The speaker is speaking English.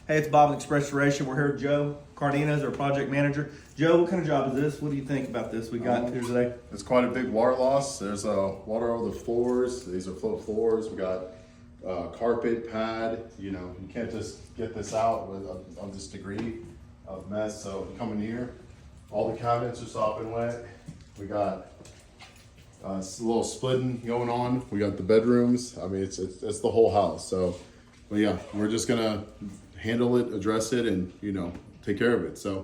Hey, it's Bob with Express Restoration. We're here with Joe Cardenas, our project manager. Joe, what kind of job is this? What do you think about this we got here today? It's quite a big water loss. There's water over the floors. These are float floors. We got carpet, pad. You know, you can't just get this out with on this degree of mess. So you come in here, all the cabinets are sopping wet. We got a little splitting going on. We got the bedrooms. I mean, it's the whole house. So, but yeah, we're just gonna handle it, address it, and take care of it. So.